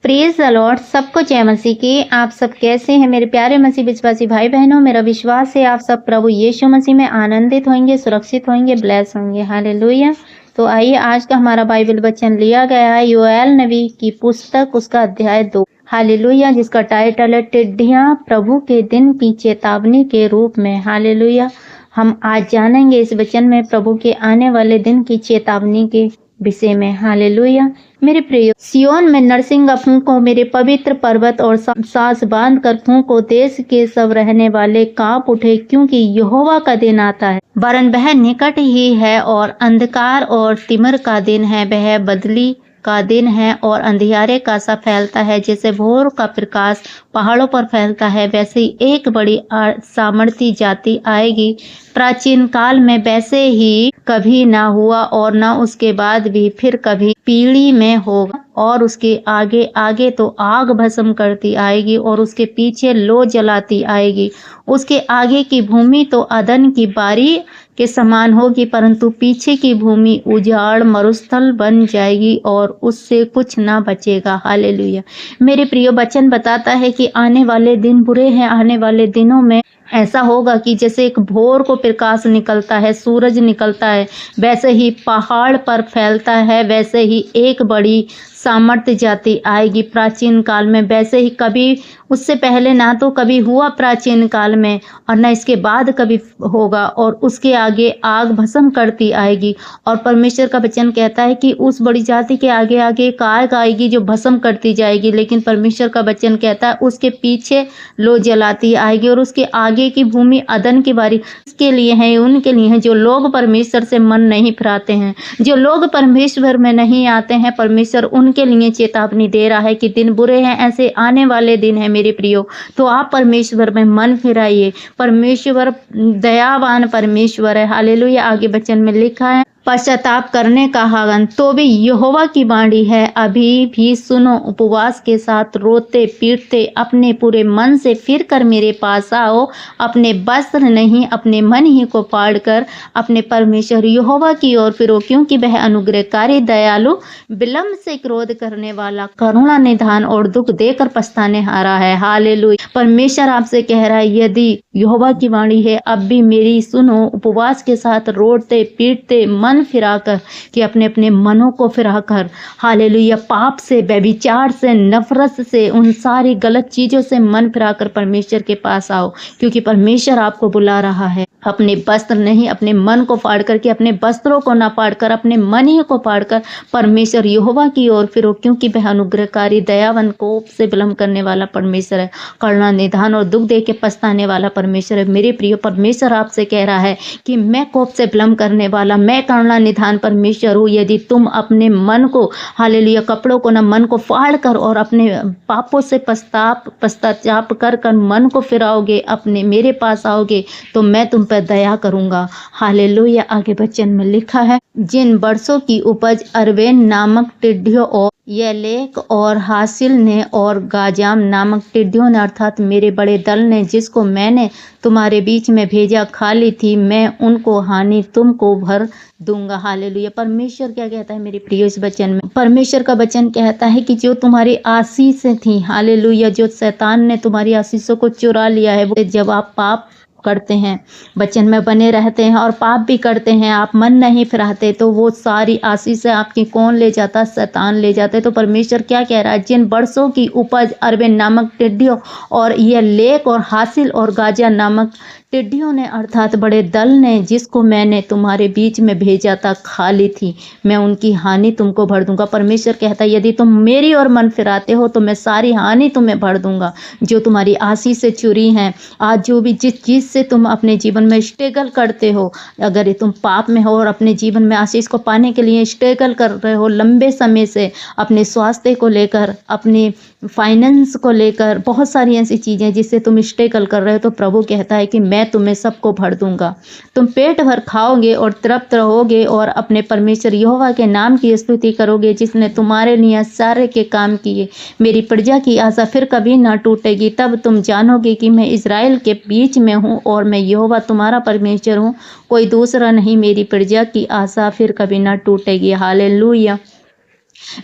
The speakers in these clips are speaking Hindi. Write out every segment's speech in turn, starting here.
Praise the Lord. सबको जय मसीह की। आप सब कैसे हैं मेरे प्यारे मसीह विश्वासी भाई बहनों। मेरा विश्वास है आप सब प्रभु यीशु मसीह में आनंदित होंगे, सुरक्षित होंगे, ब्लेस होंगे। हालेलुया। तो आइए, आज का हमारा बाइबल वचन लिया गया है योएल नबी की पुस्तक, उसका अध्याय 2। हालेलुया, जिसका टाइटल है टिड्डियां प्रभु के दिन की चेतावनी के रूप में। हालेलुया। हम आज जानेंगे इस वचन में प्रभु के आने वाले दिन की चेतावनी के विषय में। हालेलुया। मेरे प्रिय, सियोन में नरसिंगा फूंको, मेरे पवित्र पर्वत, और सांस बांध कर फूंको, देश के सब रहने वाले कांप उठे, क्योंकि यहोवा का दिन आता है, वरन वह निकट ही है। और अंधकार और तिमिर का दिन है, वह बदली का दिन है और अंधियारे का सा फैलता है। जैसे भोर का प्रकाश पहाड़ों पर फैलता है, वैसे ही एक बड़ी सामर्थी जाति आएगी। प्राचीन काल में वैसे ही कभी ना हुआ और ना उसके बाद भी फिर कभी पीढ़ी में होगा। और उसके आगे आगे तो आग भस्म करती आएगी और उसके पीछे लो जलाती आएगी। उसके आगे की भूमि तो अदन की बारी के समान होगी, परंतु पीछे की भूमि उजाड़ मरुस्थल बन जाएगी और उससे कुछ ना बचेगा। हालेलुया। मेरे प्रिय, वचन बताता है कि आने वाले दिन बुरे हैं। आने वाले दिनों में ऐसा होगा कि जैसे एक भोर को प्रकाश निकलता है, सूरज निकलता है, वैसे ही पहाड़ पर फैलता है, वैसे ही एक बड़ी सामर्थ्य जाति आएगी प्राचीन काल में। वैसे ही कभी उससे पहले ना तो कभी हुआ प्राचीन काल में और न इसके बाद कभी होगा। और उसके आगे आग भस्म करती आएगी। और परमेश्वर का वचन कहता है कि उस बड़ी जाति के आगे आगे एक आग आएगी जो भस्म करती जाएगी। लेकिन परमेश्वर का वचन कहता है उसके पीछे लो जलाती आएगी और उसके आगे की भूमि अदन की बारी। इसके लिए है, उनके लिए है जो लोग परमेश्वर से मन नहीं फिराते हैं, जो लोग परमेश्वर में नहीं आते हैं। परमेश्वर उनके लिए चेतावनी दे रहा है कि दिन बुरे हैं, ऐसे आने वाले दिन है मेरे प्रियो। तो आप परमेश्वर में मन फिराइए। परमेश्वर दयावान परमेश्वर है। हालेलुया। आगे वचन में लिखा है, पश्चाताप करने का हागन तो भी यहोवा की बाणी है, अभी भी सुनो, उपवास के साथ रोते पीटते अपने पूरे मन से फिर कर मेरे पास आओ। अपने वस्त्र नहीं, अपने मन ही को फाड़ कर अपने परमेश्वर यहोवा की ओर फिरो, क्योंकि वह अनुग्रहकारी, दयालु, विलम्ब से क्रोध करने वाला, करुणा निधान और दुख देकर पछताने हारा है। हालेलुया। परमेश्वर आपसे कह रहा है, यदि यहोवा की वाणी है, अब भी मेरी सुनो। उपवास के साथ रोते पीटते मन फिराकर, कि अपने अपने मनों को फिराकर, हालेलुया, पाप से, व्यभिचार से, नफरत से, उन सारी गलत चीजों से मन फिराकर परमेश्वर के पास आओ। क्योंकि परमेश्वर आपको बुला रहा है। अपने वस्त्र नहीं, अपने मन को फाड़ करके, अपने वस्त्रों को ना फाड़ कर, अपने मन ही को फाड़ कर परमेश्वर यहोवा की ओर फिरो, क्योंकि वह अनुग्रहकारी, दयावान, कोप से विलम्ब करने वाला परमेश्वर है, करुणा निधान और दुख दे के पछताने वाला परमेश्वर है। मेरे प्रिय, परमेश्वर आपसे कह रहा है कि मैं कोप से विलम्ब करने वाला, मैं करुणा निधान परमेश्वर हूँ। यदि तुम अपने मन को, हालेलुया, कपड़ों को ना, मन को फाड़ कर और अपने पापों से पश्चाताप कर मन को फिराओगे, अपने मेरे पास आओगे, तो मैं तुम पर दया करूंगा। हालेलुया। आगे वचन में लिखा है, जिन वर्षों की उपज अरवेन नामक टिड्डियों और यलेक और हासिल ने और गाजाम नामक टिड्डियों ने, अर्थात मेरे बड़े दल ने, जिसको मैंने तुम्हारे बीच में भेजा, खा ली थी, मैं उनको हानि तुमको भर दूंगा। हालेलुया। परमेश्वर क्या कहता है मेरे प्रिय इस वचन में? परमेश्वर का वचन कहता है कि जो तुम्हारी आशीषें थी, हालेलुया, जो शैतान ने तुम्हारी आशीषों को चुरा लिया है, वो जब आप पाप करते हैं, वचन में बने रहते हैं और पाप भी करते हैं, आप मन नहीं फिराते, तो वो सारी आशीषें आपकी कौन ले जाता? शैतान ले जाते। तो परमेश्वर क्या कह रहा है? जिन वर्षों की उपज अरबे नामक टिड्डियों और ये लेक और हासिल और गाजा नामक टिड्डियों ने, अर्थात बड़े दल ने, जिसको मैंने तुम्हारे बीच में भेजा था, खा ली थी, मैं उनकी हानि तुमको भर दूंगा। परमेश्वर कहता है, यदि तुम मेरी ओर मन फिराते हो तो मैं सारी हानि तुम्हें भर दूंगा। जो तुम्हारी आशीष से चुरी हैं, आज जो भी जिस चीज से तुम अपने जीवन में स्ट्रगल करते हो, अगर तुम पाप में हो और अपने जीवन में आशीष को पाने के लिए स्ट्रगल कर रहे हो लंबे समय से, अपने स्वास्थ्य को लेकर, अपने फाइनेंस को लेकर, बहुत सारी ऐसी चीजें जिससे तुम स्ट्रगल कर रहे हो, तो प्रभु कहता है कि मैं तुम्हें सबको भर दूंगा। तुम पेट भर खाओगे और तृप्त रहोगे और अपने परमेश्वर यहोवा के नाम की स्तुति करोगे, जिसने तुम्हारे लिए सारे के काम किए। मेरी प्रजा की आशा फिर कभी ना टूटेगी। तब तुम जानोगे कि मैं इज़राइल के बीच में हूँ और मैं यहोवा तुम्हारा परमेश्वर हूँ, कोई दूसरा नहीं। मेरी प्रजा की आशा फिर कभी ना टूटेगी। हालेलुया।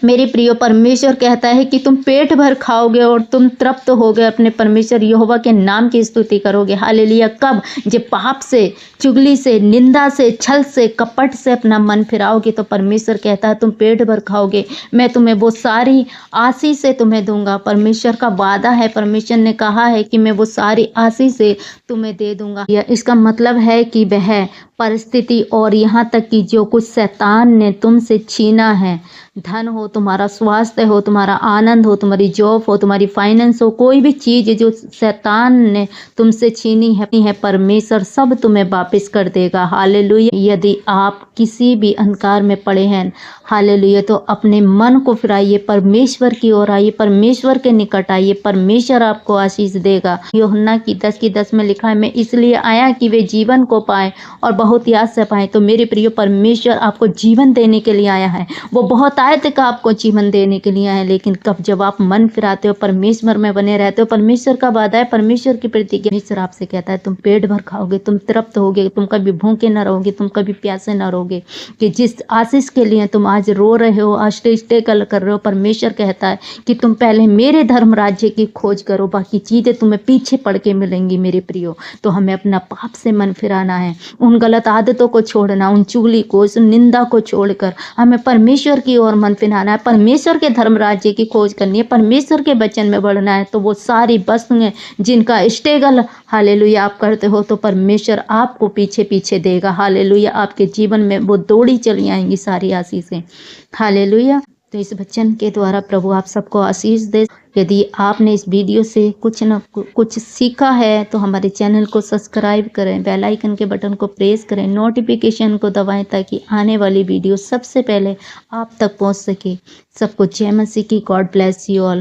मेरे प्रियो, परमेश्वर कहता है कि तुम पेट भर खाओगे और तुम तृप्त होगे, अपने परमेश्वर यहोवा के नाम की स्तुति करोगे। हालेलुया। कब? जब पाप से, चुगली से, निंदा से, छल से, कपट से अपना मन फिराओगे तो परमेश्वर कहता है तुम पेट भर खाओगे, मैं तुम्हें वो सारी आशीष से तुम्हें दूंगा। परमेश्वर का वादा है, परमेश्वर ने कहा है कि मैं वो सारी आशीष से तुम्हें दे दूंगा। इसका मतलब है कि वह परिस्थिति और यहाँ तक कि जो कुछ शैतान ने तुमसे छीना है, धन हो, तुम्हारा स्वास्थ्य हो, तुम्हारा आनंद हो, तुम्हारी जॉब हो, तुम्हारी फाइनेंस हो, कोई भी चीज़ जो शैतान ने तुमसे छीनी है, परमेश्वर सब तुम्हें वापस कर देगा। हालेलुया। यदि आप किसी भी अंधकार में पड़े हैं, हालेलुया, तो अपने मन को फिराइए, परमेश्वर की ओर आइए, परमेश्वर के निकट आइए, परमेश्वर आपको आशीष देगा। यूहन्ना की 10:10 में लिखा है, मैं इसलिए आया कि वे जीवन को पाए और बहुत याद से पाए। तो मेरे प्रिय, परमेश्वर आपको जीवन देने के लिए आया है। वो बहुत आयत का आपको जीवन देने के लिए आया है, लेकिन कब? जब आप मन फिराते हो, परमेश्वर में बने रहते हो। परमेश्वर का वादा है, परमेश्वर की प्रतिज्ञा। परमेश्वर आपसे कहता है तुम पेट भर खाओगे, तुम तृप्त होगे, तुम कभी भूखे न रहोगे, तुम कभी प्यासे न रहोगे। कि जिस आशीष के लिए तुम आज रो रहे हो, आज स्ट्रगल कर रहे हो, परमेश्वर कहता है कि तुम पहले मेरे धर्म राज्य की खोज करो, बाकी चीज़ें तुम्हें पीछे पड़ के मिलेंगी। मेरे प्रियो, तो हमें अपना पाप से मन फिराना है, उन गलत आदतों को छोड़ना, उन चुगली को, उस निंदा को छोड़कर हमें परमेश्वर की ओर मन फिराना है, परमेश्वर के धर्म राज्य की खोज करनी है, परमेश्वर के वचन में बढ़ना है। तो वो सारी वस्तुएं जिनका स्ट्रगल, हालेलुया, आप करते हो, तो परमेश्वर आपको पीछे पीछे देगा। हालेलुया। आपके जीवन में वो दौड़ी चली आएंगी सारी आशीषें। हालेलुया। तो इस वचन के द्वारा प्रभु आप सबको आशीष दे। यदि आपने इस वीडियो से कुछ सीखा है तो हमारे चैनल को सब्सक्राइब करें, बेल आइकन के बटन को प्रेस करें, नोटिफिकेशन को दबाएं ताकि आने वाली वीडियो सबसे पहले आप तक पहुंच सके। सबको जय मसीह की। God bless you all.